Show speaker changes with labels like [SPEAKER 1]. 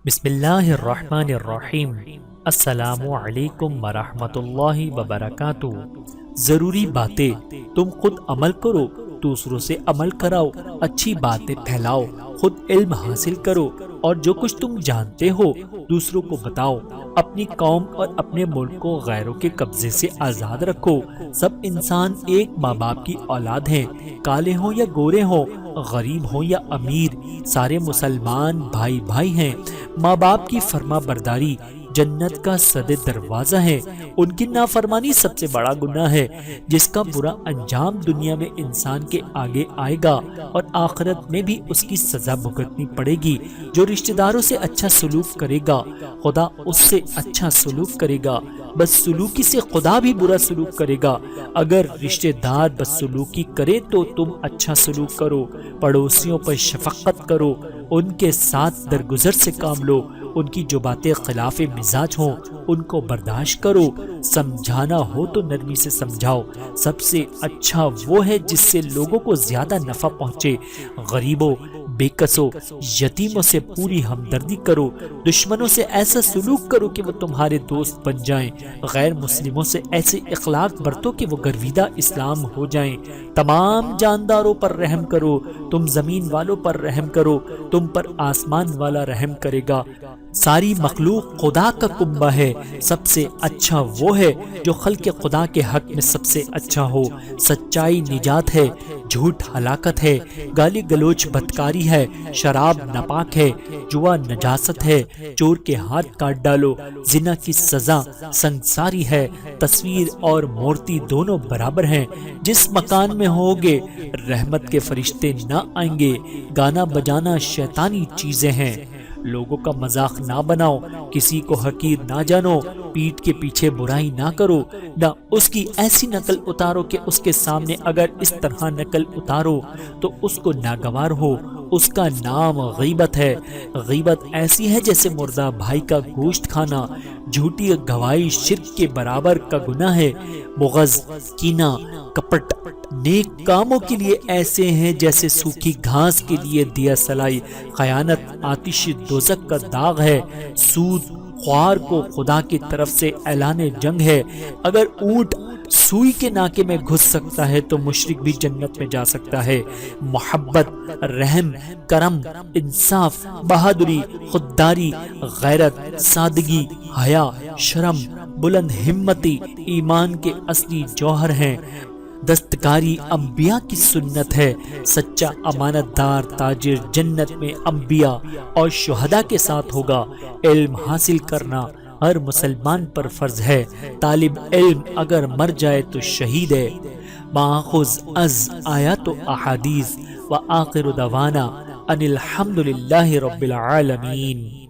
[SPEAKER 1] بسم اللہ الرحمن الرحیم۔ السلام علیکم ورحمۃ اللہ وبرکاتہ۔ ضروری باتیں تم خود عمل کرو، دوسروں سے عمل کراؤ، اچھی باتیں پھیلاؤ، خود علم حاصل کرو اور جو کچھ تم جانتے ہو دوسروں کو بتاؤ۔ اپنی قوم اور اپنے ملک کو غیروں کے قبضے سے آزاد رکھو۔ سب انسان ایک ماں باپ کی اولاد ہیں، کالے ہوں یا گورے ہوں، غریب ہوں یا امیر، سارے مسلمان بھائی بھائی ہیں۔ ماں باپ کی فرما برداری جنت کا صد دروازہ ہے، ان کی نافرمانی سب سے بڑا گناہ ہے جس کا برا انجام دنیا میں انسان کے آگے آئے گا اور آخرت میں بھی اس کی سزا بھگتنی پڑے گی۔ جو رشتہ داروں سے اچھا سلوک کرے گا خدا اس سے اچھا سلوک کرے گا، بس سلوکی سے خدا بھی برا سلوک کرے گا۔ اگر رشتہ دار بس سلوکی کرے تو تم اچھا سلوک کرو، پڑوسیوں پر شفقت کرو، ان کے ساتھ درگزر سے کام لو، ان کی جو باتیں خلاف مزاج ہوں ان کو برداشت کرو، سمجھانا ہو تو نرمی سے سمجھاؤ۔ سب سے اچھا وہ ہے جس سے لوگوں کو زیادہ نفع پہنچے۔ غریبوں، بے کسوں، یتیموں سے پوری ہمدردی کرو، دشمنوں سے ایسا سلوک کرو کہ وہ تمہارے دوست بن جائیں، غیر مسلموں سے ایسے اخلاق برتو کہ وہ گرویدہ اسلام ہو جائیں۔ تمام جانداروں پر رحم کرو، تم زمین والوں پر رحم کرو، تم پر آسمان والا رحم کرے گا۔ ساری مخلوق خدا کا کنبہ ہے، سب سے اچھا وہ ہے جو خلق خدا کے حق میں سب سے اچھا ہو۔ سچائی نجات ہے، جھوٹ ہلاکت ہے، گالی گلوچ بدکاری ہے، شراب ناپاک ہے، جوا نجاست ہے، چور کے ہاتھ کاٹ ڈالو، زنا کی سزا سنگساری ہے، تصویر اور مورتی دونوں برابر ہیں۔ جس مکان میں ہوگے رحمت کے فرشتے نہ آئیں گے۔ گانا بجانا شیطانی چیزیں ہیں، لوگوں کا مذاق نہ بناؤ، کسی کو حقیر نہ جانو، پیٹھ کے پیچھے برائی نہ کرو، نہ اس کی ایسی نقل اتارو کہ اس کے سامنے اگر اس طرح نقل اتارو تو اس کو ناگوار ہو۔ اس کا نام غیبت ہے۔ غیبت ایسی ہے جیسے مردہ بھائی کا گوشت کھانا۔ جھوٹی گواہی شرک کے برابر کا گناہ ہے۔ بغض، کینہ، کپٹ نیک کاموں کے لیے ایسے ہیں جیسے سوکھی گھاس کے لیے دیا سلائی۔ خیانت آتش دوزخ کا داغ ہے۔ سود خوار کو خدا کی طرف سے اعلان جنگ ہے۔ اگر اونٹ سوئی کے ناکے میں گھس سکتا ہے تو مشرک بھی جنت میں جا سکتا ہے۔ محبت، رحم، کرم، انصاف، بہادری، خودداری، غیرت، سادگی، حیا، شرم، بلند ہمتی ایمان کے اصلی جوہر ہیں۔ دستکاری انبیاء کی سنت ہے۔ سچا امانت دار تاجر جنت میں انبیاء اور شہداء کے ساتھ ہوگا۔ علم حاصل کرنا ہر مسلمان پر فرض ہے۔ طالب علم اگر مر جائے تو شہید ہے۔ ماخذ از آیات و احادیث۔ وآخر دعوانا ان الحمد للہ رب العالمین۔